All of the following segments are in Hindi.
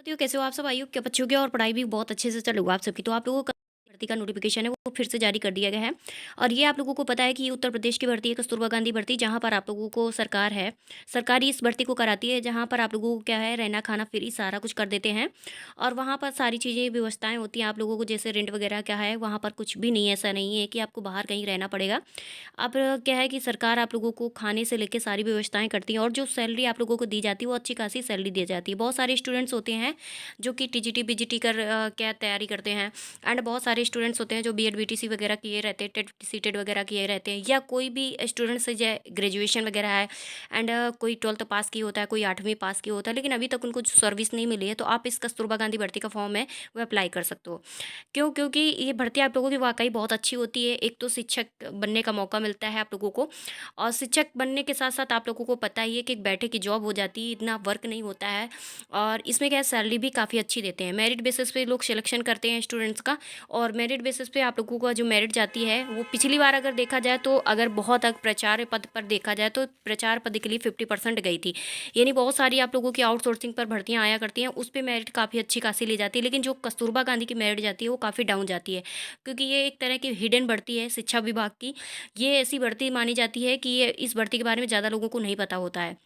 साथियों, कैसे हो आप सब? आयु के बच्चों की और पढ़ाई भी बहुत अच्छे से चल रही है आप सबकी। तो आप लोगों का भर्ती का नोटिफिकेशन है वो फिर से जारी कर दिया गया है। और ये आप लोगों को पता है कि ये उत्तर प्रदेश की भर्ती है, कस्तूरबा गांधी भर्ती, जहाँ पर आप लोगों को सरकार है, सरकारी इस भर्ती को कराती है, जहाँ पर आप लोगों को क्या है, रहना खाना फ्री सारा कुछ कर देते हैं। और वहाँ पर सारी चीज़ें व्यवस्थाएं होती हैं आप लोगों को, जैसे रेंट वगैरह क्या है वहाँ पर कुछ भी नहीं है, ऐसा नहीं है कि आपको बाहर कहीं रहना पड़ेगा। अब क्या है कि सरकार आप लोगों को खाने से लेके सारी व्यवस्थाएं करती है, और जो सैलरी आप लोगों को दी जाती है वो अच्छी खासी सैलरी दी जाती है। बहुत सारे स्टूडेंट्स होते हैं जो कि टीजीटी बीजीटी कर क्या तैयारी करते हैं। एंड बहुत सारे स्टूडेंट्स होते हैं जो बीएड बीटीसी वगैरह किए रहते हैं, टेट सीटेट वगैरह किए रहते हैं, या कोई भी स्टूडेंट्स जो ग्रेजुएशन वगैरह है। एंड कोई 12th पास किया होता है, कोई 8वीं पास किया होता है, लेकिन अभी तक उनको सर्विस नहीं मिली है। तो आप इस कस्तूरबा गांधी भर्ती का फॉर्म है वो अप्लाई कर सकते हो। क्यों? क्योंकि ये भर्ती आप लोगों की वाकई बहुत अच्छी होती है। एक तो शिक्षक बनने का मौका मिलता है आप लोगों को, और शिक्षक बनने के साथ साथ आप लोगों को पता ही है कि एक बैठे की जॉब हो जाती है, इतना वर्क नहीं होता है। और इसमें क्या है, सैलरी भी काफ़ी अच्छी देते हैं। मेरिट बेसिस पे लोग सिलेक्शन करते हैं स्टूडेंट्स का, और मेरिट बेसिस पे आप लोगों का जो मेरिट जाती है वो पिछली बार अगर देखा जाए तो, अगर बहुत अगर प्रचार पद पर देखा जाए तो प्रचार पद के लिए 50% गई थी। यानी बहुत सारी आप लोगों की आउटसोर्सिंग पर भर्तियां आया करती हैं, उस पर मेरिट काफ़ी अच्छी खासी ली जाती है। लेकिन जो कस्तूरबा गांधी की मेरिट जाती है वो काफ़ी डाउन जाती है, क्योंकि ये एक तरह की हिडन भर्ती है शिक्षा विभाग की। ये ऐसी भर्ती मानी जाती है कि ये इस भर्ती के बारे में ज़्यादा लोगों को नहीं पता होता है।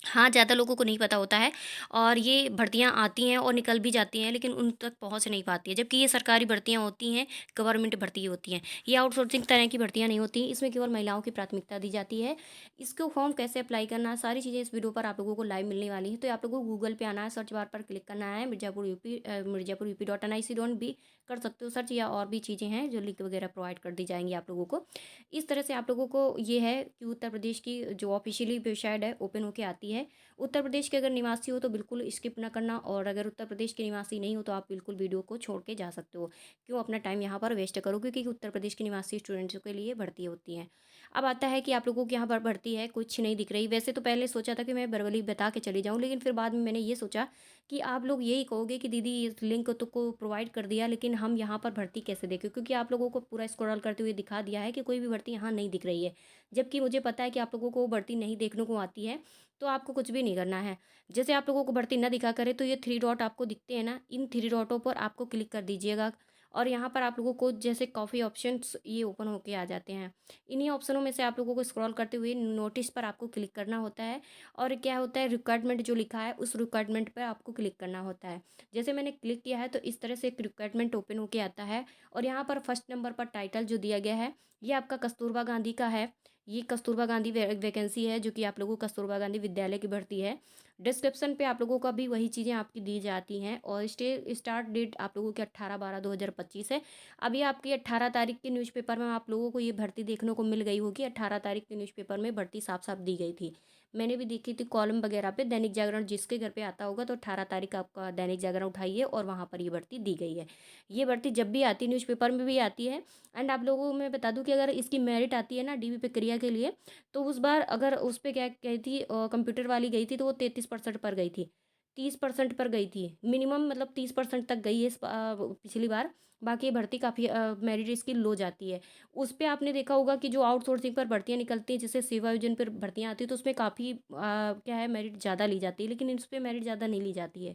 हाँ, ज़्यादा लोगों को नहीं पता होता है, और ये भर्तियाँ आती हैं और निकल भी जाती हैं, लेकिन उन तक पहुँच नहीं पाती है। जबकि ये सरकारी भर्तियाँ होती हैं, गवर्नमेंट भर्ती होती हैं। ये आउटसोर्सिंग तरह की भर्तियाँ नहीं होती, इसमें केवल महिलाओं की प्राथमिकता दी जाती है। इसको फॉर्म कैसे अप्लाई करना है, सारी चीज़ें इस वीडियो पर आप लोगों को लाइव मिलने वाली हैं। तो आप लोगों को गूगल पे आना है, सर्च बार पर क्लिक करना है Mirzapur UP, Mirzapur UP dot N I C dot भी कर सकते हो सर्च, या और भी चीज़ें हैं जो लिंक वगैरह प्रोवाइड कर दी जाएँगी आप लोगों को। इस तरह से आप लोगों को ये है कि उत्तर प्रदेश की जो ऑफ़िशियली वेबसाइट है ओपन होके आती है। उत्तर प्रदेश के अगर निवासी हो तो बिल्कुल स्किप ना करना, और अगर उत्तर प्रदेश के निवासी नहीं हो तो आप बिल्कुल वीडियो को छोड़ के जा सकते हो। क्यों अपना टाइम यहाँ पर वेस्ट करो, क्योंकि उत्तर प्रदेश के निवासी स्टूडेंट्स के लिए भर्ती होती है। अब आता है कि आप लोगों के यहाँ पर भर्ती है, कुछ नहीं दिख रही। वैसे तो पहले सोचा था कि मैं बरवली बता के चली जाऊँ, लेकिन फिर बाद में मैंने ये सोचा कि आप लोग यही कहोगे कि दीदी इस लिंक तो को प्रोवाइड कर दिया, लेकिन हम यहाँ पर भर्ती कैसे देखें, क्योंकि आप लोगों को पूरा स्क्रॉल करते हुए दिखा दिया है कि कोई भी भर्ती यहाँ नहीं दिख रही है। जबकि मुझे पता है कि आप लोगों को वो भर्ती नहीं देखने को आती है। तो आपको कुछ भी नहीं करना है। जैसे आप लोगों को भर्ती ना दिखा करे तो ये थ्री डॉट आपको दिखते हैं ना, इन थ्री डॉटों पर आपको क्लिक कर दीजिएगा, और यहाँ पर आप लोगों को जैसे कॉफ़ी ऑप्शंस ये ओपन होके आ जाते हैं। इन्हीं ऑप्शनों में से आप लोगों को स्क्रॉल करते हुए नोटिस पर आपको क्लिक करना होता है, और क्या होता है, रिक्वायरमेंट जो लिखा है उस रिक्वायरमेंट पर आपको क्लिक करना होता है। जैसे मैंने क्लिक किया है तो इस तरह से एक रिक्वायरमेंट ओपन होके आता है, और यहाँ पर फर्स्ट नंबर पर टाइटल जो दिया गया है ये आपका कस्तूरबा गांधी का है। ये कस्तूरबा गांधी वैकेंसी है, जो कि आप लोगों को कस्तूरबा गांधी विद्यालय की भर्ती है। डिस्क्रिप्शन पे आप लोगों का भी वही चीज़ें आपकी दी जाती हैं, और स्टार्ट डेट आप लोगों की 18/12/2025 है। अभी आपकी 18 तारीख के न्यूज़पेपर में आप लोगों को ये भर्ती देखने को मिल गई होगी। 18 तारीख के न्यूज़पेपर में भर्ती साफ साफ दी गई थी। मैंने भी देखी थी कॉलम वगैरह पे, दैनिक जागरण जिसके घर पे आता होगा तो 18 तारीख आपका दैनिक जागरण उठाइए और वहाँ पर ये भर्ती दी गई है। ये भर्ती जब भी आती है न्यूज़पेपर में भी आती है। एंड आप लोगों को मैं बता दूं कि अगर इसकी मेरिट आती है ना डीवी प्रक्रिया के लिए, तो उस बार अगर उस पे क्या गई थी, कंप्यूटर वाली गई थी तो वो 33% पर गई थी। 30% पर गई थी मिनिमम, मतलब 30% तक गई है पिछली बार। बाकी ये भर्ती काफ़ी मेरिट इसकी लो जाती है। उस पे आपने देखा होगा कि जो आउटसोर्सिंग पर भर्तियाँ निकलती हैं, जैसे सेवा योजन पर भर्तियाँ आती हैं, तो उसमें काफ़ी क्या है, मेरिट ज़्यादा ली जाती है, लेकिन इस पे मेरिट ज़्यादा नहीं ली जाती है।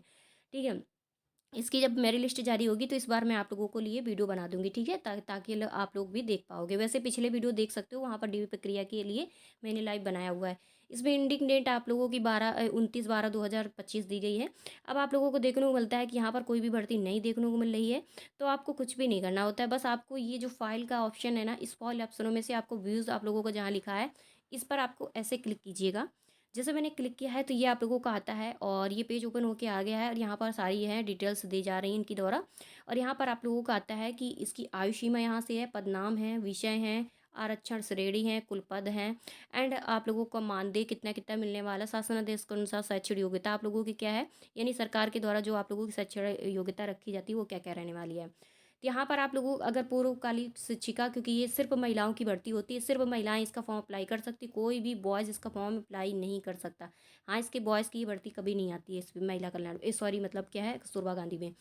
ठीक है। इसकी जब मेरी लिस्ट जारी होगी तो इस बार मैं आप लोगों को लिए वीडियो बना दूंगी, ठीक है, ताकि आप लोग भी देख पाओगे। वैसे पिछले वीडियो देख सकते हो, वहाँ पर डीवी प्रक्रिया के लिए मैंने लाइव बनाया हुआ है। इसमें एंडिंग डेट आप लोगों की 29/12/2025 दी गई है। अब आप लोगों को देखने को मिलता है कि यहाँ पर कोई भी भर्ती नहीं देखने को मिल रही है। तो आपको कुछ भी नहीं करना होता है, बस आपको ये जो फाइल का ऑप्शन है ना, इस फाइल ऑप्शनों में से आपको व्यूज़ आप लोगों को जहाँ लिखा है, इस पर आपको ऐसे क्लिक कीजिएगा। जैसे मैंने क्लिक किया है तो ये आप लोगों को आता है, और ये पेज ओपन होके आ गया है, और यहाँ पर सारी है डिटेल्स दी जा रही हैं इनकी द्वारा। और यहाँ पर आप लोगों को आता है कि इसकी आयु सीमा यहाँ से है, पदनाम है, विषय हैं, आरक्षण श्रेणी है, कुल पद हैं। एंड आप लोगों को मानदेय कितना कितना मिलने वाला, शासनादेश के अनुसार शैक्षणिक योग्यता आप लोगों की क्या है, यानी सरकार के द्वारा जो आप लोगों की शैक्षणिक योग्यता रखी जाती है वो क्या क्या रहने वाली है। तो यहाँ पर आप लोगों अगर पूर्वकालिक शिक्षिका, क्योंकि ये सिर्फ महिलाओं की भर्ती होती है, सिर्फ महिलाएं इसका फॉर्म अप्लाई कर सकती, कोई भी बॉयज़ इसका फॉर्म अप्लाई नहीं कर सकता। हाँ, इसके बॉयज़ की भर्ती कभी नहीं आती है इस महिला कल्याण, सॉरी मतलब क्या है, कस्तूरबा गांधी में।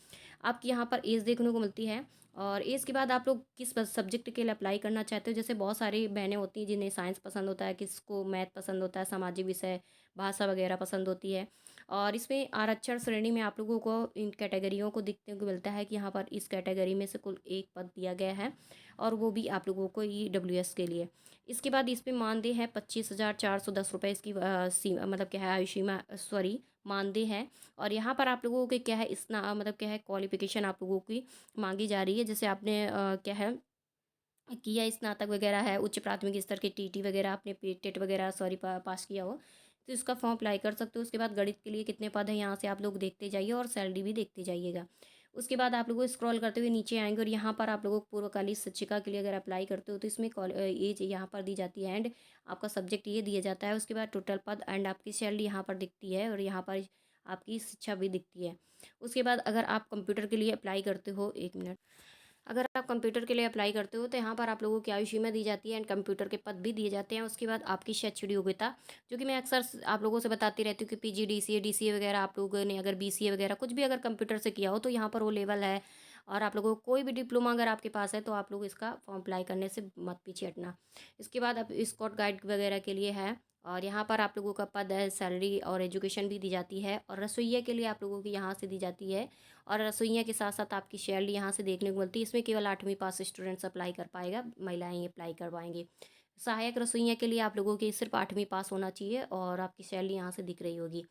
आपकी यहाँ पर एज देखने को मिलती है, और एज के बाद आप लोग किस सब्जेक्ट के लिए अप्लाई करना चाहते हो। जैसे बहुत सारी बहनें होती हैं जिन्हें साइंस पसंद होता है, किसको मैथ पसंद होता है, सामाजिक विषय, भाषा वगैरह पसंद होती है। और इसमें आरक्षण श्रेणी में आप लोगों को इन कैटेगरियों को देखने को मिलता है कि यहाँ पर इस कैटेगरी में से कुल एक पद दिया गया है, और वो भी आप लोगों को EWS के लिए। इसके बाद इस पे मानदेय है 25,410 रुपये इसकी सीमा, मतलब क्या है, आयु सीमा, सॉरी, मानदेय है। और यहाँ पर आप लोगों के क्या है, मतलब क्या है, क्वालिफिकेशन आप लोगों की मांगी जा रही है। जैसे आपने क्या है किया, स्नातक वगैरह है, उच्च प्राथमिक स्तर के TT वगैरह आपने टेट वगैरह सॉरी पास किया हो, तो इसका फॉर्म अप्लाई कर सकते हो। उसके बाद गणित के लिए कितने पद हैं यहाँ से आप लोग देखते जाइए, और सैलरी भी देखते जाइएगा। उसके बाद आप लोगों को स्क्रॉल करते हुए नीचे आएंगे, और यहाँ पर आप लोगों को पूर्वकालीन शिक्षिका के लिए अगर अप्लाई करते हो तो इसमें एज यहाँ पर दी जाती है, एंड आपका सब्जेक्ट ये दिया जाता है। उसके बाद टोटल पद एंड आपकी सैलरी यहाँ पर दिखती है, और यहाँ पर आपकी शिक्षा भी दिखती है। उसके बाद अगर आप कंप्यूटर के लिए अप्लाई करते हो, 1 मिनट, अगर आप कंप्यूटर के लिए अप्लाई करते हो तो यहाँ पर आप लोगों की आयु सीमा दी जाती है, एंड कंप्यूटर के पद भी दिए जाते हैं। उसके बाद आपकी शैक्षणिक योग्यता, जो कि मैं अक्सर आप लोगों से बताती रहती हूँ कि PG DCA वगैरह आप लोगों ने अगर BCA वगैरह कुछ भी अगर कंप्यूटर से किया हो तो यहाँ पर वो लेवल है। और आप लोगों को कोई भी डिप्लोमा अगर आपके पास है तो आप लोग इसका फॉर्म अप्लाई करने से मत पीछे हटना। इसके बाद अब स्कॉट गाइड वगैरह के लिए है, और यहाँ पर आप लोगों का पद है, सैलरी और एजुकेशन भी दी जाती है। और रसोइया के लिए आप लोगों की यहाँ से दी जाती है, और रसोइया के साथ साथ आपकी सैलरी यहाँ से देखने को मिलती है। इसमें केवल 8वीं पास स्टूडेंट्स अप्लाई कर पाएगा, महिलाएं ही अप्लाई कर पाएंगी। सहायक रसोइया के लिए आप लोगों की सिर्फ 8वीं पास होना चाहिए, और आपकी सैलरी यहाँ से दिख रही होगी।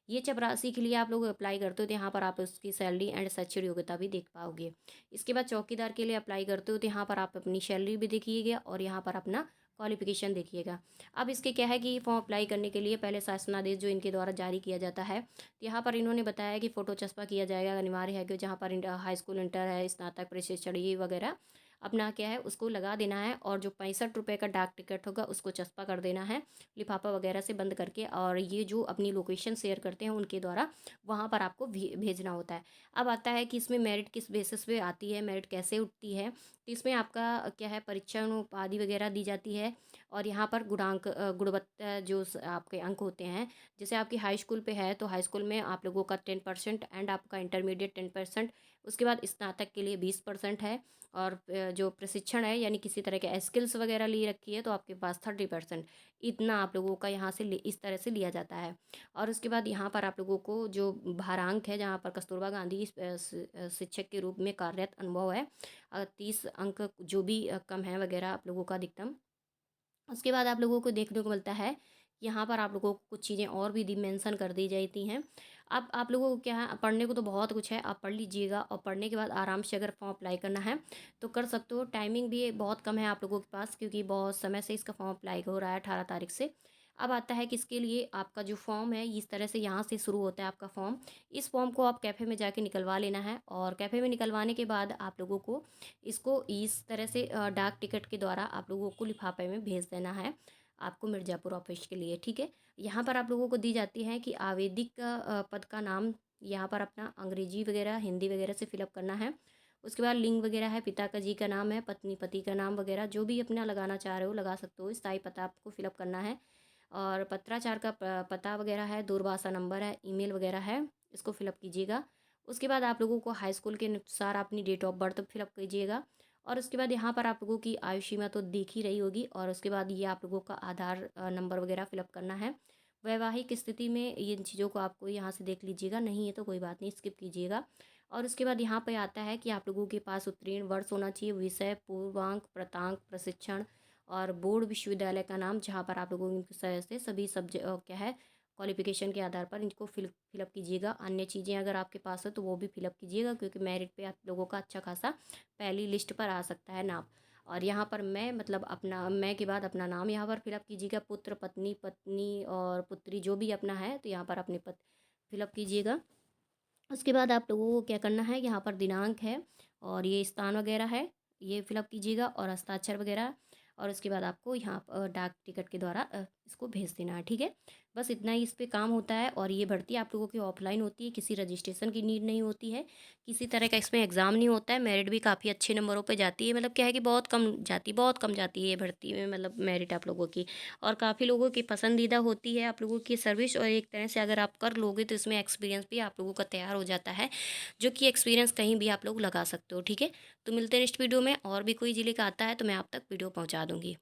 ये चपरासी के लिए आप लोग अप्लाई करते हो तो यहाँ पर आप उसकी सैलरी एंड शैक्षणिक योग्यता भी देख पाओगे। इसके बाद चौकीदार के लिए अप्लाई करते हो तो यहाँ पर आप अपनी सैलरी भी देखिएगा, और यहाँ पर अपना क्वालिफिकेशन देखिएगा। अब इसके क्या है कि फॉर्म अप्लाई करने के लिए पहले शासनादेश जो इनके द्वारा जारी किया जाता है, तो यहाँ पर इन्होंने बताया कि फ़ोटो चस्पा किया जाएगा, अनिवार्य है कि जहाँ पर हाई स्कूल, इंटर है, स्नातक प्रशिक्षण ये वगैरह अपना क्या है उसको लगा देना है। और जो 65 रुपये का डाक टिकट होगा उसको चस्पा कर देना है, लिफाफा वगैरह से बंद करके। और ये जो अपनी लोकेशन शेयर करते हैं उनके द्वारा वहाँ पर आपको भेजना होता है। अब आता है कि इसमें मेरिट किस बेसिस पे आती है, मेरिट कैसे उठती है, तो इसमें आपका क्या है, परीक्षा उपाधि वगैरह दी जाती है। और यहाँ पर गुणवत्ता जो आपके अंक होते हैं, जैसे आपकी हाई स्कूल पे है तो हाई स्कूल में आप लोगों का 10% एंड आपका इंटरमीडिएट 10%। उसके बाद स्नातक के लिए 20% है, और जो प्रशिक्षण है यानी किसी तरह के स्किल्स वगैरह ली रखी है तो आपके पास 30%। इतना आप लोगों का यहाँ से इस तरह से लिया जाता है। और उसके बाद यहाँ पर आप लोगों को जो भारांक है, जहाँ पर कस्तूरबा गांधी शिक्षक के रूप में कार्यरत अनुभव है, 30 अंक जो भी कम है वगैरह आप लोगों का अधिकतम। उसके बाद आप लोगों को देखने को मिलता है, यहाँ पर आप लोगों को कुछ चीज़ें और भी मेंशन कर दी जाती हैं। अब आप लोगों को क्या है, पढ़ने को तो बहुत कुछ है, आप पढ़ लीजिएगा, और पढ़ने के बाद आराम से अगर फॉर्म अप्लाई करना है तो कर सकते हो। टाइमिंग भी बहुत कम है आप लोगों के पास, क्योंकि बहुत समय से इसका फॉर्म अप्लाई हो रहा है, 18 तारीख से। अब आता है कि इसके लिए आपका जो फॉर्म है इस तरह से यहाँ से शुरू होता है आपका फॉर्म। इस फॉर्म को आप कैफ़े में जाके निकलवा लेना है, और कैफ़े में निकलवाने के बाद आप लोगों को इसको इस तरह से डाक टिकट के द्वारा आप लोगों को लिफाफे में भेज देना है, आपको मिर्ज़ापुर ऑफिस के लिए, ठीक है। यहाँ पर आप लोगों को दी जाती है कि आवेदिक पद का नाम यहाँ पर अपना अंग्रेजी वगैरह हिंदी वगैरह से फिलअप करना है। उसके बाद लिंग वगैरह है, पिता का जी का नाम है, पत्नी पति का नाम वगैरह जो भी अपना लगाना चाह रहे हो लगा सकते हो। स्थायी पता आपको फिलअप करना है, और पत्राचार का पता वगैरह है, दूरभाषा नंबर है, ईमेल वगैरह है, इसको फिलअप कीजिएगा। उसके बाद आप लोगों को हाई स्कूल के अनुसार अपनी डेट ऑफ बर्थ फिलअप कीजिएगा। और उसके बाद यहाँ पर आप लोगों की आयु सीमा तो देख ही रही होगी, और उसके बाद ये आप लोगों का आधार नंबर वगैरह फिलअप करना है। वैवाहिक स्थिति में इन चीज़ों को आपको यहाँ से देख लीजिएगा, नहीं है तो कोई बात नहीं, स्किप कीजिएगा। और उसके बाद यहाँ पे आता है कि आप लोगों के पास उत्तीर्ण वर्ष होना चाहिए, विषय, पूर्वांक, प्रतांक, प्रशिक्षण और बोर्ड विश्वविद्यालय का नाम, जहाँ पर आप लोगों की तरह से सभी सब्जेक्ट क्या है क्वालिफिकेशन के आधार पर इनको फिलअप कीजिएगा। अन्य चीज़ें अगर आपके पास है तो वो भी फिलअप कीजिएगा, क्योंकि मेरिट पे आप लोगों का अच्छा खासा पहली लिस्ट पर आ सकता है नाम। और यहाँ पर मैं मतलब अपना मैं के बाद अपना नाम यहाँ पर फिलअप कीजिएगा, पुत्र पत्नी पत्नी और पुत्री जो भी अपना है तो यहाँ पर अपने फिलअप कीजिएगा। उसके बाद आप लोगों को क्या करना है, यहाँ पर दिनांक है और ये स्थान वगैरह है, ये फिलअप कीजिएगा, और हस्ताक्षर वगैरह। और उसके बाद आपको यहाँ डाक टिकट के द्वारा इसको भेज देना है, ठीक है। बस इतना ही इस पे काम होता है। और ये भर्ती आप लोगों की ऑफलाइन होती है, किसी रजिस्ट्रेशन की नीड नहीं होती है, किसी तरह का इसमें एग्ज़ाम नहीं होता है। मेरिट भी काफ़ी अच्छे नंबरों पे जाती है, मतलब क्या है कि बहुत कम जाती है ये भर्ती में, मतलब मेरिट आप लोगों की। और काफ़ी लोगों की पसंदीदा होती है आप लोगों की सर्विस, और एक तरह से अगर आप कर लोगे तो इसमें एक्सपीरियंस भी आप लोगों का तैयार हो जाता है, जो कि एक्सपीरियंस कहीं भी आप लोग लगा सकते हो, ठीक है। तो मिलते हैं नेक्स्ट वीडियो में, और भी कोई जिले का आता है तो मैं आप तक वीडियो पहुँचा दूँगी।